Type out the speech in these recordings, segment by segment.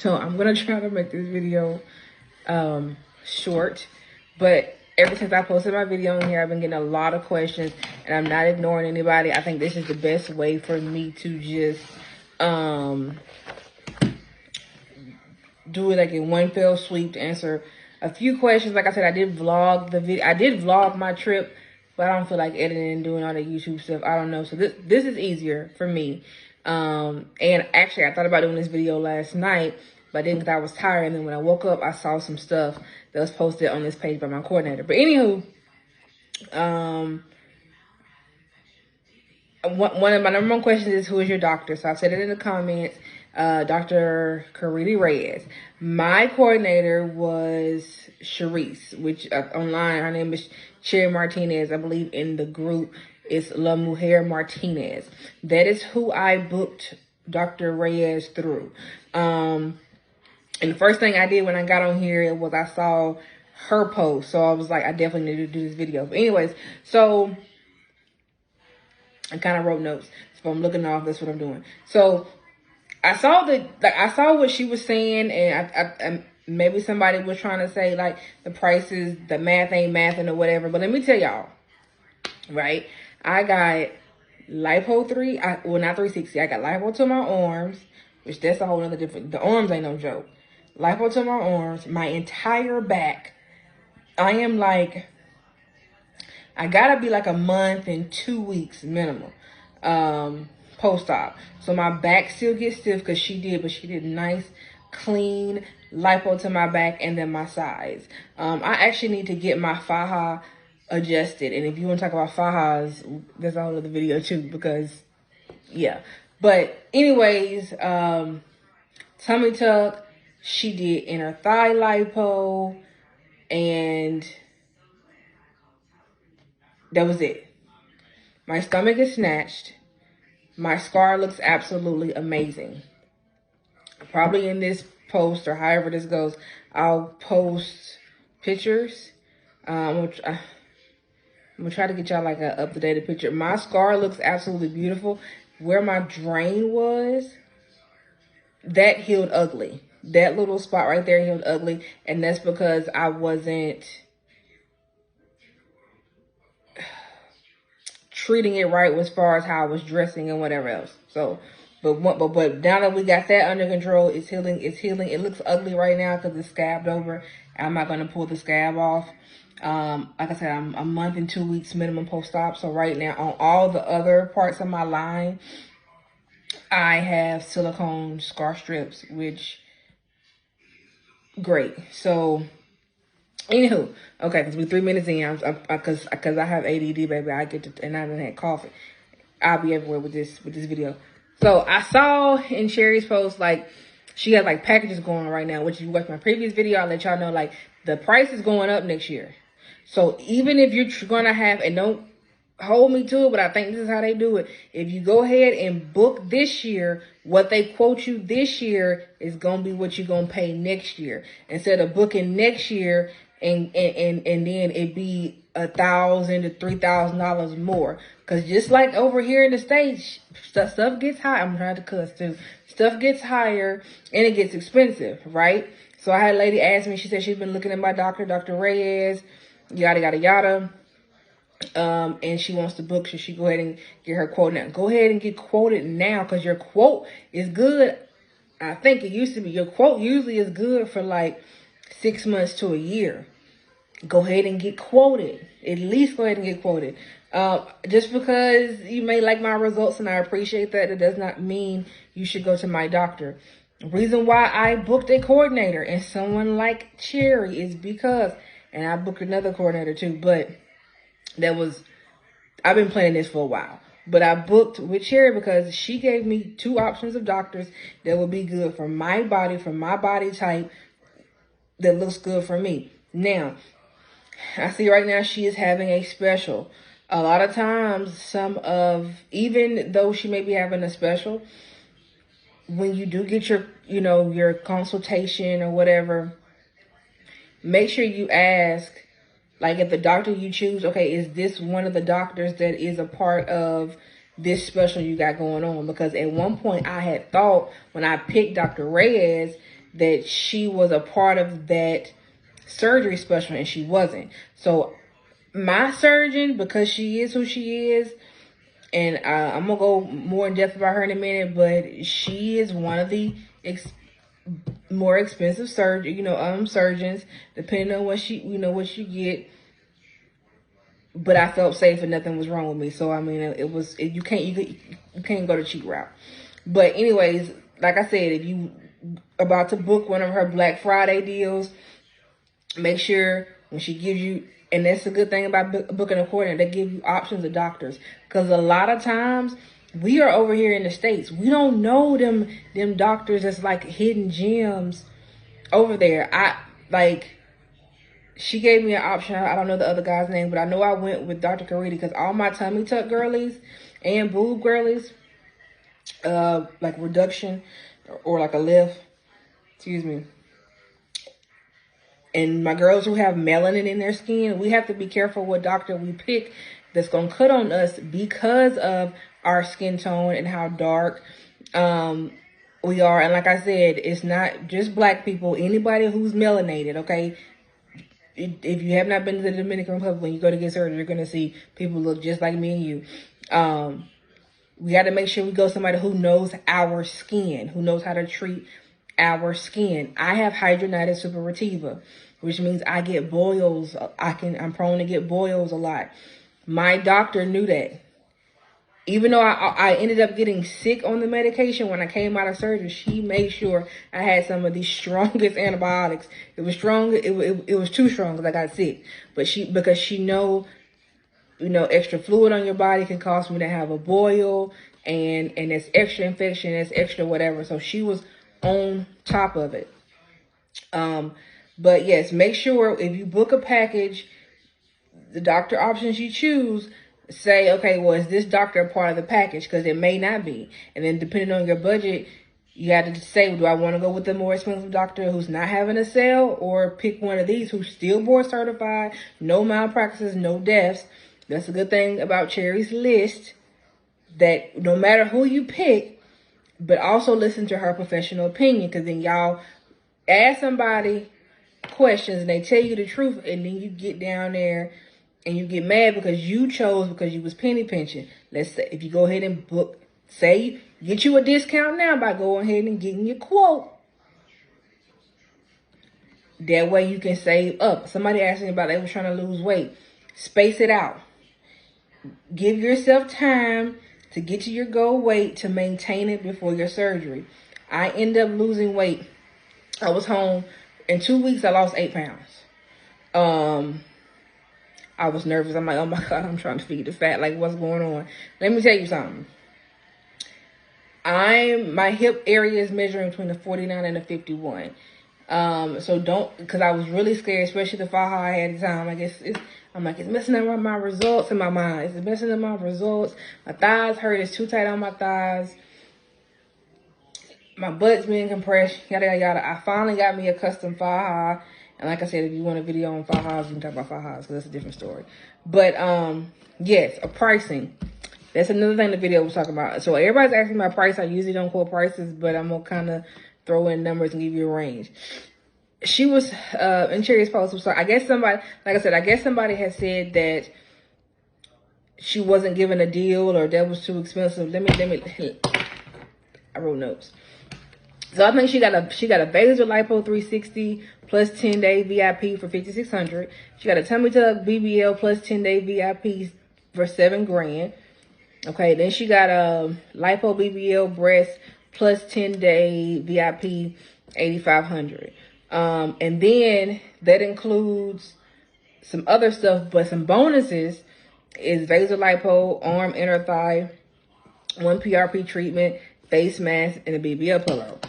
So I'm gonna try to make this video short, but ever since I posted my video on here, I've been getting a lot of questions, and I'm not ignoring anybody. I think this is the best way for me to just do it like in one fell swoop to answer a few questions. Like I said, I did vlog the video. I did vlog my trip, but I don't feel like editing and doing all the YouTube stuff. I don't know. So this is easier for me. And actually, I thought about doing this video last night, but I didn't because I was tired. And then when I woke up, I saw some stuff that was posted on this page by my coordinator. But anywho, one of my number one questions is, who is your doctor? So I've said it in the comments. Dr. Karidy Reyes. My coordinator was Sharice, which online her name is Cherry Martinez. I believe in the group it's La Mujer Martinez. That is who I booked Dr. Reyes through. And the first thing I did when I got on here was I saw her post. So I was like, I definitely need to do this video. But anyways, so I kind of wrote notes. So I'm looking off, that's what I'm doing. So I saw I saw what she was saying, and I maybe somebody was trying to say like the prices, the math ain't mathing or whatever. But let me tell y'all, right? I got lipo well, not 360. I got lipo to my arms, which that's a whole other different. The arms ain't no joke. Lipo to my arms, my entire back. I am like, I gotta be like a month and 2 weeks minimum. Post-op. So my back still gets stiff because she did nice, clean lipo to my back and then my sides. I actually need to get my faja adjusted. And if you want to talk about fajas, there's a whole other video too, because yeah. But anyways, Tummytuck, she did inner thigh lipo, and that was it. My stomach is snatched. My scar looks absolutely amazing. Probably in this post or however this goes, I'll post pictures. I'm gonna try to get y'all like a up-to-date picture. My scar looks absolutely beautiful. Where my drain was, that healed ugly. That little spot right there healed ugly. And that's because I wasn't treating it right as far as how I was dressing and whatever else. So, but now that we got that under control, it's healing. It's healing. It looks ugly right now because it's scabbed over. I'm not gonna pull the scab off. Like I said, I'm a month and 2 weeks minimum post-op. So right now, on all the other parts of my line, I have silicone scar strips, which great. So. Anywho, okay, because we're 3 minutes in, because I have ADD, baby. I get to, and I done had coffee. I'll be everywhere with this video. So I saw in Sherry's post, like, she had like packages going on right now, which if you watch my previous video, I'll let y'all know, like, the price is going up next year. So even if you're gonna have, and don't hold me to it, but I think this is how they do it. If you go ahead and book this year, what they quote you this year is gonna be what you're gonna pay next year. Instead of booking next year and then it be $1,000 to $3,000 more. Cause just like over here in the States, stuff gets high. I'm trying to cuss too. Stuff gets higher and it gets expensive, right? So I had a lady ask me, she said she's been looking at my doctor, Dr. Reyes, yada, yada, yada. And she wants to book, so she go ahead and get her quote now. Go ahead and get quoted now, because your quote is good. I think it used to be. Your quote usually is good for like 6 months to a year. Go ahead and get quoted. At least go ahead and get quoted. Just because you may like my results, and I appreciate that, it does not mean you should go to my doctor. The reason why I booked a coordinator and someone like Cherry is because, and I booked another coordinator too, but I've been planning this for a while. But I booked with Cherry because she gave me 2 options of doctors that would be good for my body, for my body type, that looks good for me. Now, I see right now she is having a special. A lot of times, even though she may be having a special, when you do get your consultation or whatever, make sure you ask, like, if the doctor you choose, okay, is this one of the doctors that is a part of this special you got going on? Because at one point I had thought when I picked Dr. Reyes that she was a part of that surgery special, and she wasn't. So my surgeon, because she is who she is, and I'm gonna go more in depth about her in a minute, but she is one of the more expensive surgeons, depending on what what you get. But I felt safe and nothing was wrong with me. So I mean, you can't go the cheap route. But anyways, like I said, if you about to book one of her Black Friday deals, make sure when she gives you, and that's a good thing about booking a coordinator, they give you options of doctors. Because a lot of times, we are over here in the States, we don't know them doctors that's like hidden gems over there. She gave me an option. I don't know the other guy's name, but I know I went with Dr. Karidy because all my tummy tuck girlies and boob girlies, like reduction or like a lift, excuse me, and my girls who have melanin in their skin, we have to be careful what doctor we pick that's going to cut on us because of our skin tone and how dark we are. And like I said, it's not just black people, anybody who's melanated, okay? If you have not been to the Dominican Republic, when you go to get surgery, you're going to see people look just like me and you. We got to make sure we go somebody who knows our skin, who knows how to treat our skin. I have hidradenitis suppurativa, which means I get boils. I'm prone to get boils a lot. My doctor knew that. Even though I ended up getting sick on the medication when I came out of surgery, she made sure I had some of the strongest antibiotics. It was strong. It was too strong because I got sick. But because she know, extra fluid on your body can cause me to have a boil, and it's extra infection, it's extra whatever. So she was on top of it. But yes, make sure if you book a package, the doctor options you choose, say, okay, well, is this doctor a part of the package? Because it may not be. And then depending on your budget, you got to say, do I want to go with the more expensive doctor who's not having a sale, or pick one of these who's still board certified, no malpractices, no deaths. That's a good thing about Cherry's list, that no matter who you pick, but also listen to her professional opinion, because then y'all ask somebody questions and they tell you the truth, and then you get down there and you get mad because you chose, because you was penny pinching. Let's say if you go ahead and book, say, get you a discount now by going ahead and getting your quote. That way you can save up. Somebody asked me about they were trying to lose weight. Space it out. Give yourself time to get to your goal weight to maintain it before your surgery. I ended up losing weight. I was home. In 2 weeks, I lost 8 pounds. I was nervous. I'm like, oh my God, I'm trying to figure the fat. Like, what's going on? Let me tell you something. My hip area is measuring between the 49 and the 51. So don't, because I was really scared, especially the faja I had at the time. It's messing up my results in my mind. It's messing up my results. My thighs hurt. It's too tight on my thighs. My butt's being compressed. Yada, yada, yada. I finally got me a custom faja. And like I said, if you want a video on fajas, you can talk about fajas, because that's a different story. But, yes, pricing. That's another thing the video was talking about. So everybody's asking my price. I usually don't quote prices, but I'm going to kind of throw in numbers and give you a range. She was, in Cherry's post, so I guess somebody, like I said, I guess somebody had said that she wasn't given a deal or that was too expensive. Let me, I wrote notes. So I think she got a Vaser Lipo 360 plus 10-day VIP for $5,600. She got a Tummytuck BBL plus 10-day VIP for $7,000. Okay, then she got a Lipo BBL breast plus 10-day VIP $8,500. And then that includes some other stuff, but some bonuses is Vaser Lipo, arm, inner thigh, 1 PRP treatment, face mask, and a BBL pillow.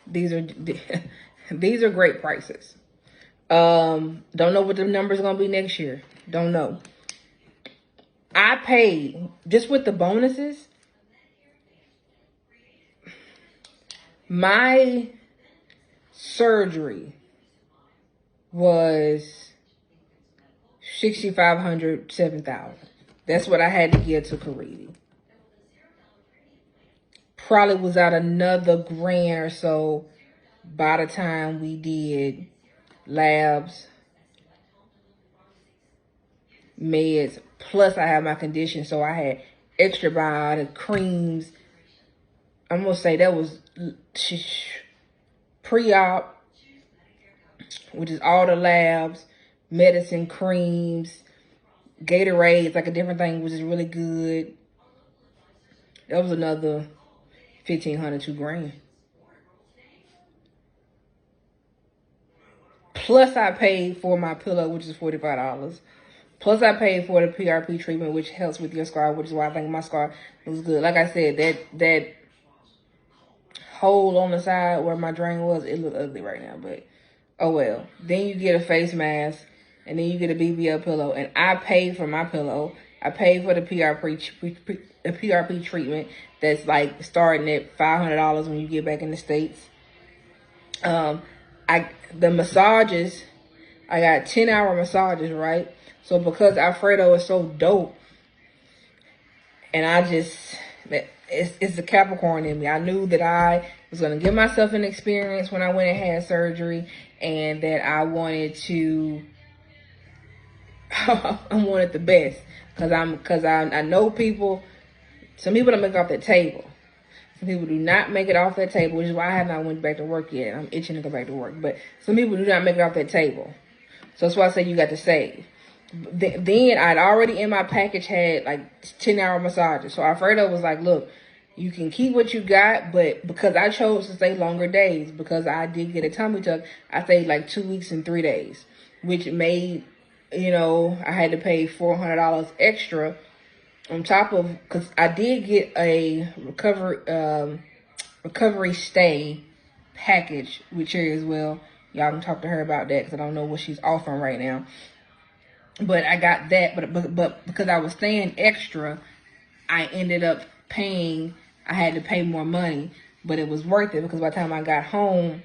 These are great prices. Don't know what the number's gonna be next year. Don't know. I paid, just with the bonuses, my surgery was $6,500, $7,000. That's what I had to give to Karidy. probably was out another grand or so by the time we did labs, meds, plus I had my condition, so I had extra biotic creams. I'm gonna say that was pre-op, which is all the labs, medicine, creams, Gatorade, like a different thing, which is really good. That was another $1,500, $2,000. Plus I paid for my pillow, which is $45. Plus I paid for the PRP treatment, which helps with your scar, which is why I think my scar was good. Like I said, that hole on the side where my drain was, it looked ugly right now, but oh well. Then you get a face mask, and then you get a BBL pillow, and I paid for my pillow. I paid for the PRP treatment that's like starting at $500 when you get back in the States. The massages, I got 10-hour massages, right? So because Alfredo is so dope, and it's the Capricorn in me. I knew that I was going to give myself an experience when I went and had surgery, and that I wanted to, I wanted the best. Because I know people, some people don't make it off that table. Some people do not make it off that table, which is why I have not went back to work yet. I'm itching to go back to work. But some people do not make it off that table. So that's why I say you got to save. Then I'd already in my package had like 10-hour massages. So Alfredo was like, look, you can keep what you got, but because I chose to stay longer days, because I did get a tummy tuck, I stayed like 2 weeks and 3 days, which made, you know, I had to pay $400 extra on top of, because I did get a recovery stay package with Cherry as well. Y'all can talk to her about that because I don't know what she's offering right now. But I got that, but because I was staying extra, I ended up paying, I had to pay more money, but it was worth it because by the time I got home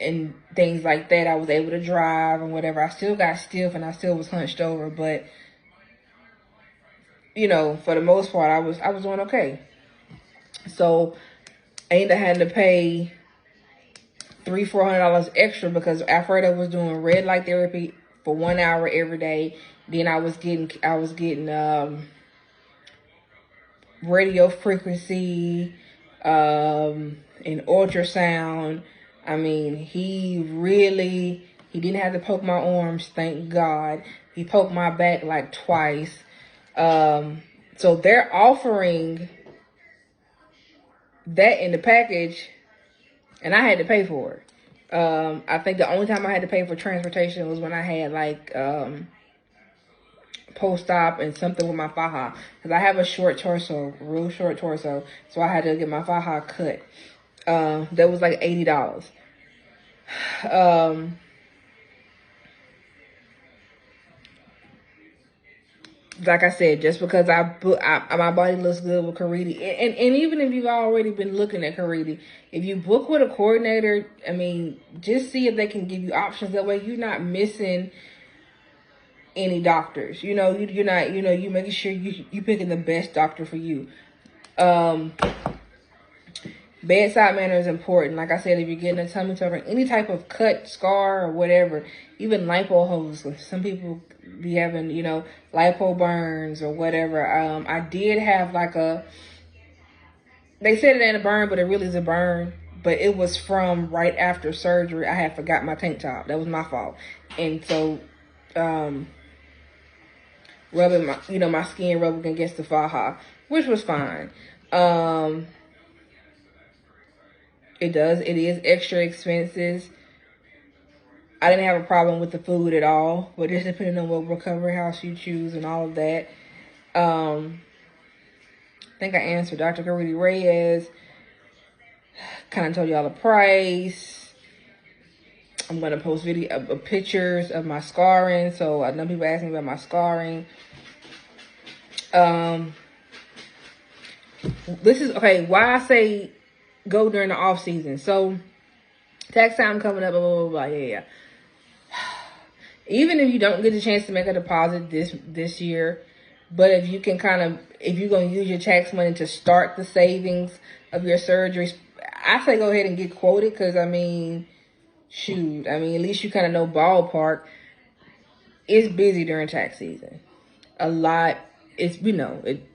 and things like that, I was able to drive and whatever. I still got stiff and I still was hunched over, but you know, for the most part, I was doing okay. So I ended up having to pay $300-400 extra because Alfredo was doing red light therapy for 1 hour every day. Then I was getting radio frequency, and ultrasound. I mean, he didn't have to poke my arms, thank God. He poked my back like twice. So they're offering that in the package, and I had to pay for it. I think the only time I had to pay for transportation was when I had like post-op and something with my faja, because I have a short torso, real short torso, so I had to get my faja cut. That was like $80. Like I said, just because my body looks good with Karidy, and even if you've already been looking at Karidy, if you book with a coordinator, I mean, just see if they can give you options. That way you're not missing any doctors. You know, you're not, you know, you making sure you picking the best doctor for you. Bedside manner is important. Like I said, if you're getting a tummy tuck or any type of cut, scar, or whatever, even lipo holes. Some people be having, you know, lipo burns or whatever. I did have like they said it ain't a burn, but it really is a burn. But it was from right after surgery. I had forgot my tank top. That was my fault. And so, rubbing my, you know, my skin rubbing against the faja, which was fine. It is extra expenses. I didn't have a problem with the food at all, but just depending on what recovery house you choose and all of that. I think I answered Dr. Karidy Reyes. Kind of told y'all the price. I'm going to post pictures of my scarring. So I know people ask me about my scarring. This is, okay, why I say go during the off season. So tax time coming up, blah, blah, blah, blah. Yeah. Even if you don't get the chance to make a deposit this year, But if you can if you're going to use your tax money to start the savings of your surgeries, I say go ahead and get quoted, because, I mean, shoot, I mean, at least you kind of know ballpark. It's busy during tax season. A lot. It's,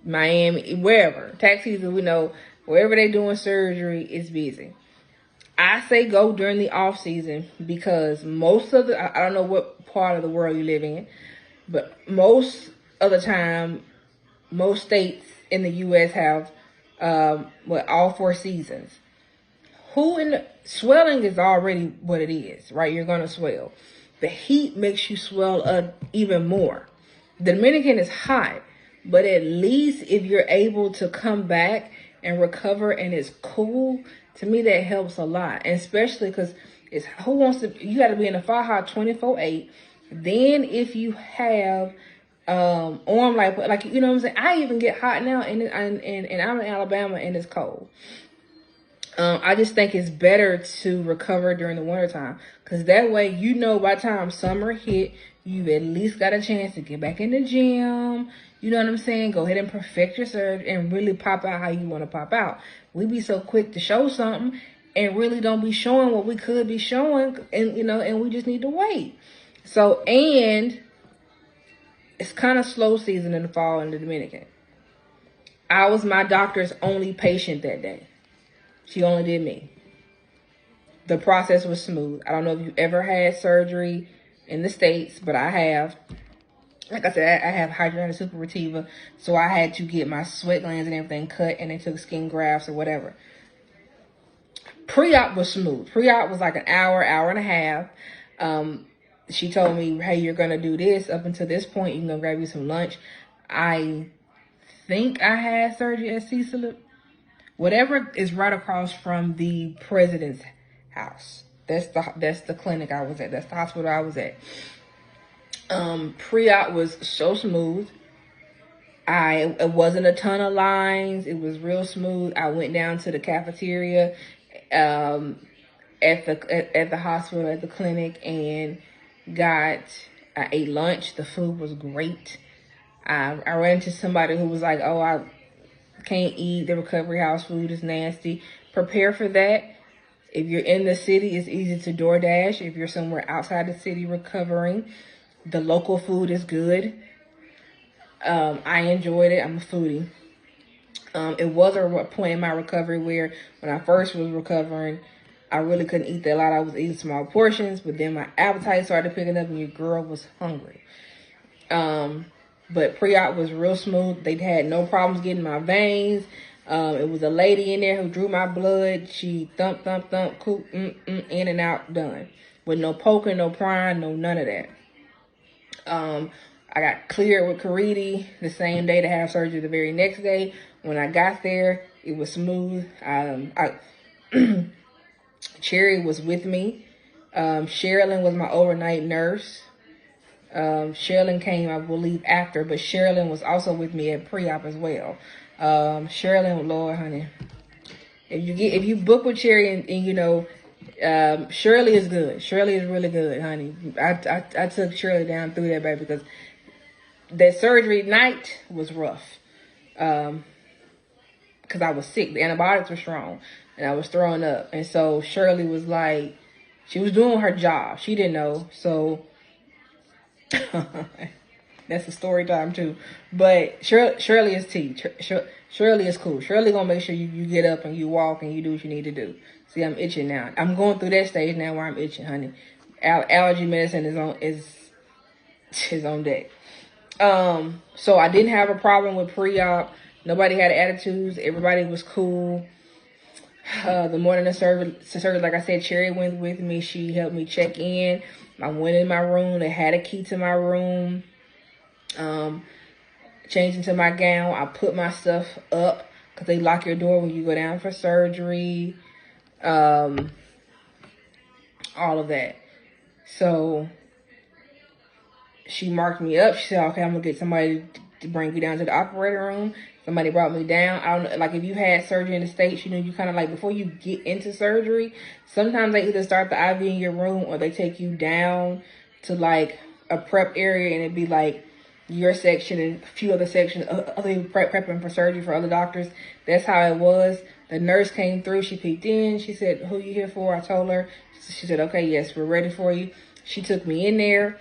Miami, wherever. Tax season, we know, wherever they're doing surgery, it's busy. I say go during the off season, because most of I don't know what part of the world you live in, but most of the time, most states in the U.S. have all 4 seasons. Swelling is already what it is, right? You're gonna swell. The heat makes you swell even more. The Dominican is hot, but at least if you're able to come back and recover and it's cool, to me that helps a lot. And especially because you got to be in a fire hot 24/8. Then if you have arm like you know what I'm saying, I even get hot now, and I'm in Alabama and it's cold. I just think it's better to recover during the wintertime, because that way, by the time summer hit, you've at least got a chance to get back in the gym. You know what I'm saying? Go ahead and perfect your surgery and really pop out how you want to pop out. We be so quick to show something and really don't be showing what we could be showing, and we just need to wait. So, and it's kind of slow season in the fall in the Dominican. I was my doctor's only patient that day. She only did me. The process was smooth. I don't know if you ever had surgery in the States, but I have. Like I said, I have hidradenitis suppurativa, so I had to get my sweat glands and everything cut, and they took skin grafts or whatever. Pre-op was smooth. Pre-op was like an hour and a half. She told me, hey, you're going to do this up until this point. You're going to grab you some lunch. I think I had surgery at Cecil. Whatever is right across from the president's house. That's the clinic I was at. That's the hospital I was at. Pre-op was so smooth. It wasn't a ton of lines. It was real smooth. I went down to the cafeteria at the hospital, at the clinic, and I ate lunch. The food was great. I ran into somebody who was like, oh, I can't eat. The recovery house food is nasty. Prepare for that. If you're in the city, it's easy to DoorDash. If you're somewhere outside the city recovering, the local food is good. I enjoyed it. I'm a foodie. It was a point in my recovery where when I first was recovering, I really couldn't eat that a lot. I was eating small portions, but then my appetite started picking up and your girl was hungry. But pre-op was real smooth. They had no problems getting my veins. It was a lady in there who drew my blood. She thump, cool, in and out, done. With no poking, no prying, no none of that. I got cleared with Karidy the same day to have surgery the very next day. When I got there, it was smooth. Cherry was with me. Sherilyn was my overnight nurse. Sherilyn came, I believe, after, but Sherilyn was also with me at pre-op as well. Sherilyn, Lord, honey, if you book with Cherry and Shirley is good. Shirley is really good, honey. I took Shirley down through that, baby, because that surgery night was rough. Because I was sick. The antibiotics were strong, and I was throwing up. And so Shirley was like, she was doing her job. She didn't know, so that's a story time too. But Shirley is tea. Shirley is cool. Shirley gonna make sure you get up and you walk and you do what you need to do. See, I'm itching now. I'm going through that stage now where I'm itching, honey. Allergy medicine is on deck. So I didn't have a problem with pre-op. Nobody had attitudes. Everybody was cool. The morning of service, like I said, Cherry went with me. She helped me check in. I went in my room. They had a key to my room. Changed into my gown. I put my stuff up because they lock your door when you go down for surgery. All of that. So she marked me up. She said, okay, I'm going to get somebody to bring you down to the operating room. Somebody brought me down. I don't know, like if you had surgery in the States, you kind of like before you get into surgery, sometimes they either start the IV in your room or they take you down to like a prep area and it'd be like your section and a few other sections, other people prepping for surgery for other doctors. That's how it was. The nurse came through. She peeked in. She said, "Who you here for?" I told her. She said, "Okay, yes, we're ready for you." She took me in there.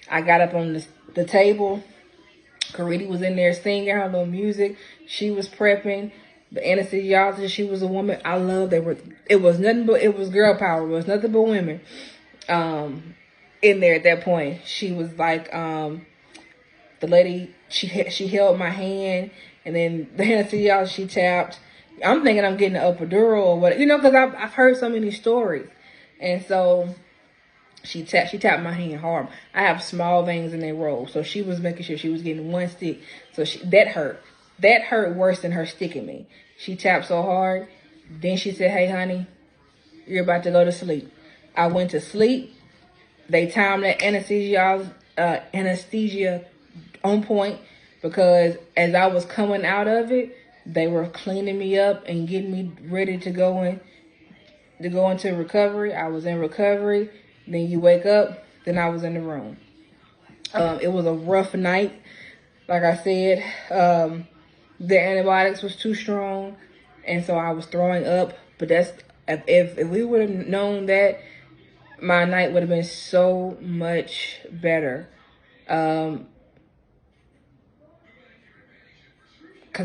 I got up on the table. Karidy was in there singing her little music. She was prepping. The anesthesiologist, she was a woman. I love it was nothing but, it was girl power. It was nothing but women in there at that point. She was like, the lady, she held my hand, and then the anesthesiologist, she tapped. I'm thinking I'm getting an epidural or what, because I've heard so many stories. And so she tapped my hand hard. I have small veins in their roll, so she was making sure she was getting one stick. So that hurt. That hurt worse than her sticking me. She tapped so hard. Then she said, "Hey, honey, you're about to go to sleep." I went to sleep. They timed that anesthesia on point, because as I was coming out of it, they were cleaning me up and getting me ready to go into recovery. I was in recovery. Then you wake up. Then I was in the room. It was a rough night. Like I said, the antibiotics was too strong, and so I was throwing up. But that's, if we would have known that, my night would have been so much better. Because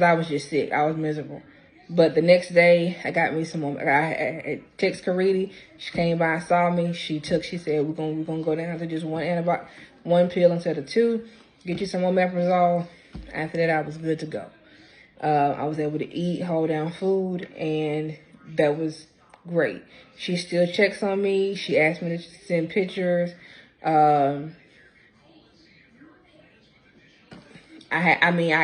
I was just sick. I was miserable. But the next day, I got me some more. I text Karidy. She came by and saw me. She said, we're gonna go down to just one pill instead of two. Get you some more omeprazole. After that, I was good to go. I was able to eat, hold down food, and that was great. She still checks on me. She asked me to send pictures. I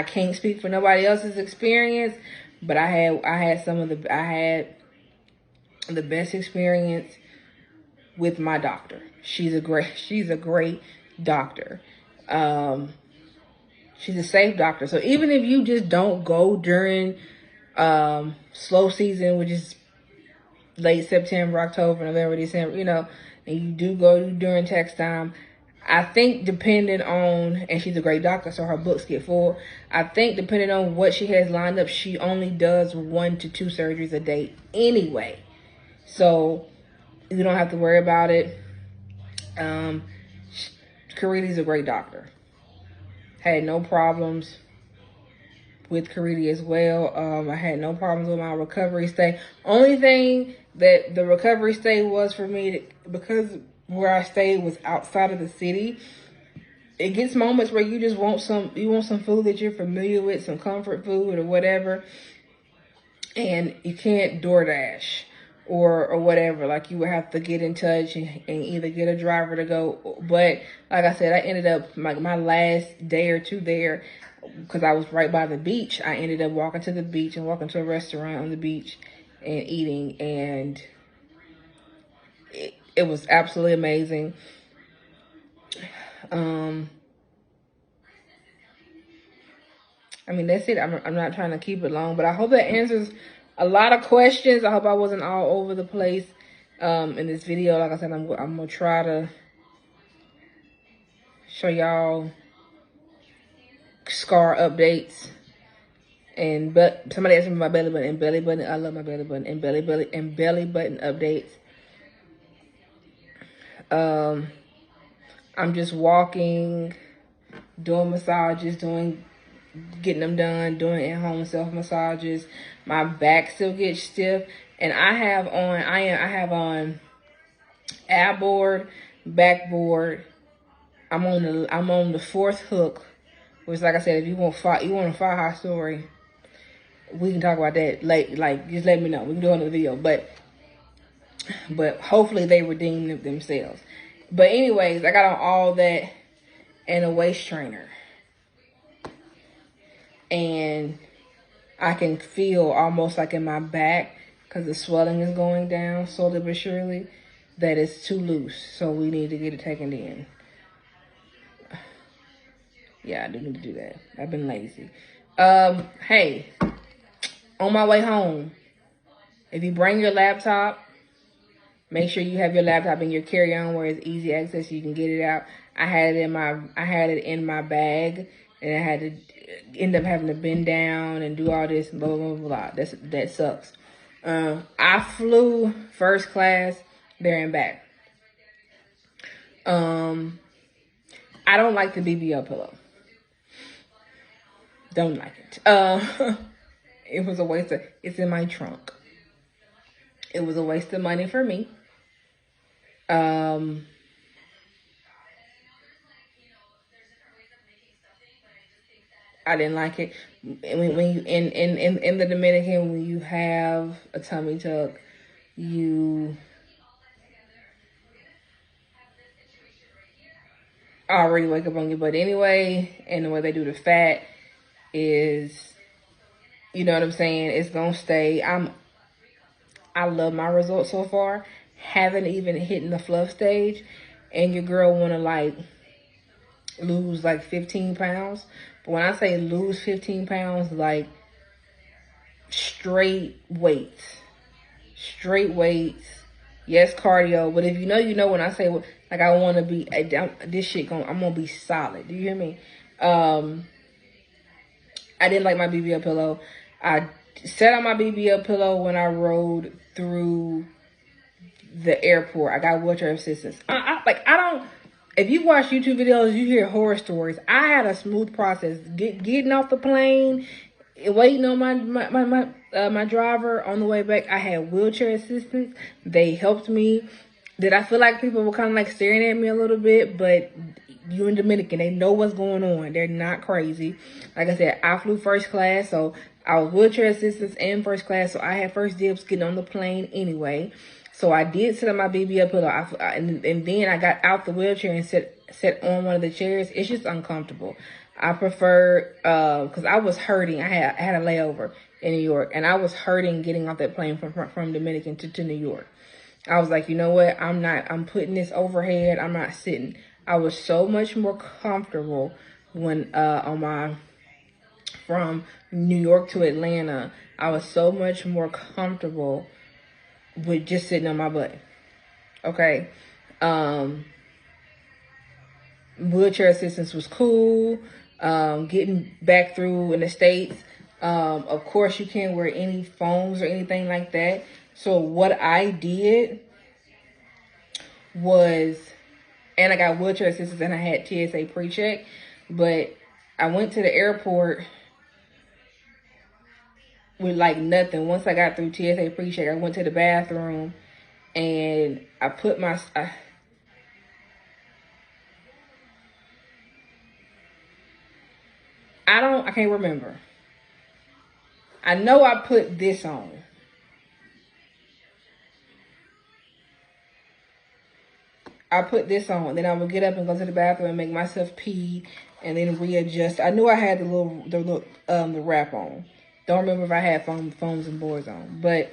can't speak for nobody else's experience, but I had the best experience with my doctor. She's a great doctor. She's a safe doctor. So even if you just don't go during slow season, which is late September, October, November, December, and you do go during tax time, I think depending on, and she's a great doctor, so her books get full. I think depending on what she has lined up, she only does 1 to 2 surgeries a day anyway. So you don't have to worry about it. Karidy's a great doctor. Had no problems with Karidy as well. I had no problems with my recovery stay. Only thing that the recovery stay was for me, because where I stayed was outside of the city, it gets moments where you just want some food that you're familiar with, some comfort food or whatever, and you can't DoorDash or whatever. Like, you would have to get in touch and either get a driver to go. But like I said, I ended up my last day or two there, because I was right by the beach. I ended up walking to the beach and walking to a restaurant on the beach and eating, and it was absolutely amazing. That's it. I'm not trying to keep it long, but I hope that answers a lot of questions. I hope I wasn't all over the place in this video. Like I said, I'm gonna try to show y'all scar updates. But somebody asked me about belly button and belly button. I love my belly button and belly button updates. I'm just walking, doing massages, getting them done, doing at-home self-massages. My back still gets stiff, and I have on ab board, backboard. I'm on the 4th hook, which, like I said, if you want a fire high story, we can talk about that late. Like, just let me know. We can do another video, but hopefully they redeem themselves. But anyways, I got on all that and a waist trainer. And I can feel almost like in my back, because the swelling is going down slowly but surely, that it's too loose. So we need to get it taken in. Yeah, I do need to do that. I've been lazy. Hey, on my way home, if you bring your laptop, make sure you have your laptop in your carry-on where it's easy access so you can get it out. I had it in my bag, and I had to end up having to bend down and do all this, blah, blah, blah, blah. That sucks. I flew first class there and back. I don't like the BBL pillow. Don't like it. It was a waste of, it's in my trunk. It was a waste of money for me. I didn't like it. When you in the Dominican, when you have a tummy tuck, you already wake up on your butt anyway, and the way they do the fat is, you know what I'm saying, it's gonna stay. I love my results so far. Haven't even hit the fluff stage, and your girl wanna like lose like 15 pounds. But when I say lose 15 pounds, like straight weights. Yes, cardio. But if you know, you know. When I say like I want to be, this shit I'm gonna be solid. Do you hear me? I didn't like my BBL pillow. I set on my BBL pillow when I rode through the airport. I got wheelchair assistance. I don't. If you watch YouTube videos, you hear horror stories. I had a smooth process. Getting off the plane, waiting on my driver on the way back. I had wheelchair assistance. They helped me. Did I feel like people were kind of like staring at me a little bit? But you in Dominican, they know what's going on. They're not crazy. Like I said, I flew first class, so I was wheelchair assistance and first class, so I had first dibs getting on the plane anyway. So I did sit on my BBL pillow, and then I got out the wheelchair and sat on one of the chairs. It's just uncomfortable. I prefer, because I was hurting. I had a layover in New York, and I was hurting getting off that plane from Dominican to New York. I was like, you know what? I'm putting this overhead. I'm not sitting. I was so much more comfortable when from New York to Atlanta. I was so much more comfortable with just sitting on my butt. Okay. Wheelchair assistance was cool. Getting back through in the States. Of course, you can't wear any phones or anything like that. So what I did was, and I got wheelchair assistance and I had TSA pre-check, but I went to the airport with like nothing. Once I got through TSA pre-check, I went to the bathroom and I put my, I can't remember. I know I put this on. I put this on, then I would get up and go to the bathroom and make myself pee, and then readjust. I knew I had the wrap on. Don't remember if I had phones and boards on, but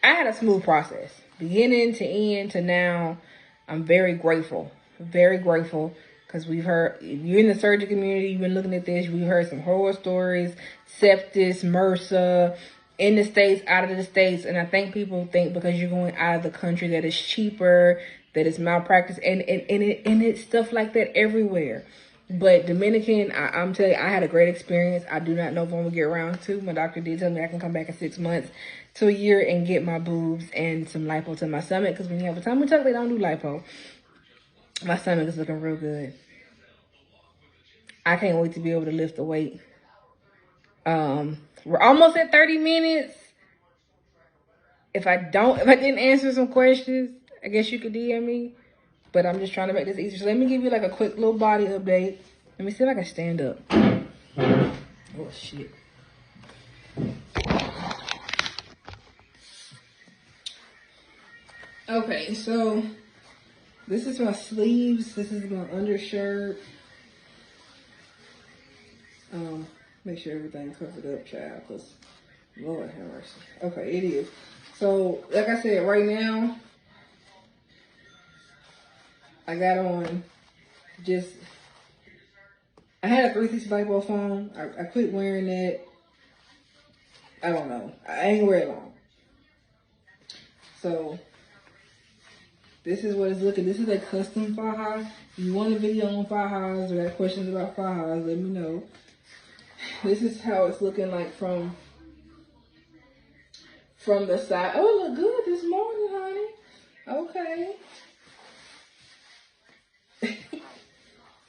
I had a smooth process, beginning to end to now. I'm very grateful, because we've heard, if you're in the surgery community, you've been looking at this, we've heard some horror stories, sepsis, MRSA, in the States, out of the States, and I think people think because you're going out of the country that it's cheaper, that it's malpractice, and it's stuff like that everywhere. But Dominican, I'm telling you, I had a great experience. I do not know if I'm gonna get around to. My doctor did tell me I can come back in 6 months to a year and get my boobs and some lipo to my stomach, because when you have a tummy tuck, they don't do lipo. My stomach is looking real good. I can't wait to be able to lift the weight. We're almost at 30 minutes. If I didn't answer some questions, I guess you could DM me. But I'm just trying to make this easier. So let me give you like a quick little body update. Let me see if I can stand up. Oh, shit. Okay, so this is my sleeves. This is my undershirt. Make sure everything's covered up, child, because Lord have mercy. Okay, it is. So, like I said, right now, I got on just, I had a 360 lipo phone. I quit wearing that. I don't know. I ain't wear it long. So, This is what it's looking. This is a custom faja. If you want a video on fajas or have questions about fajas, let me know. This is how it's looking like from the side. Oh, it look good this morning, honey. Okay.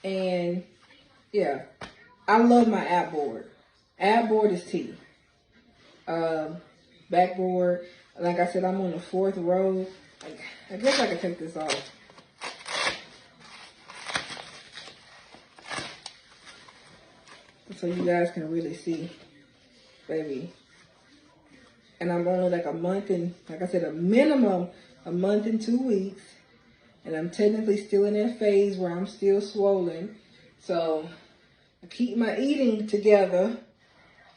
And yeah, I love my app board. App board is tea. Backboard, like I said, I'm on the 4th row. I guess I can take this off. So you guys can really see, baby. And I'm only like a month and, like I said, a minimum a month and 2 weeks. And I'm technically still in that phase where I'm still swollen. So I keep my eating together,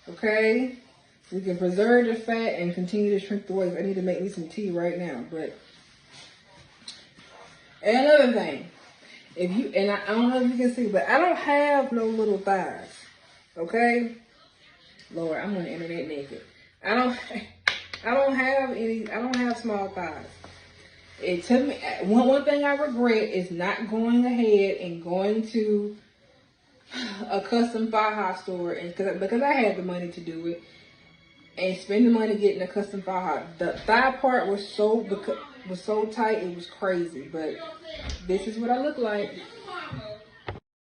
okay? We can preserve the fat and continue to shrink the waist. I need to make me some tea right now. But and another thing, if you and I don't know if you can see, but I don't have no little thighs. Okay? Lord, I'm on the internet naked. I don't have small thighs. It took me one thing I regret is not going ahead and going to a custom faja store and because I had the money to do it. And spend the money getting a custom faja. The thigh part was so tight, it was crazy. But this is what I look like.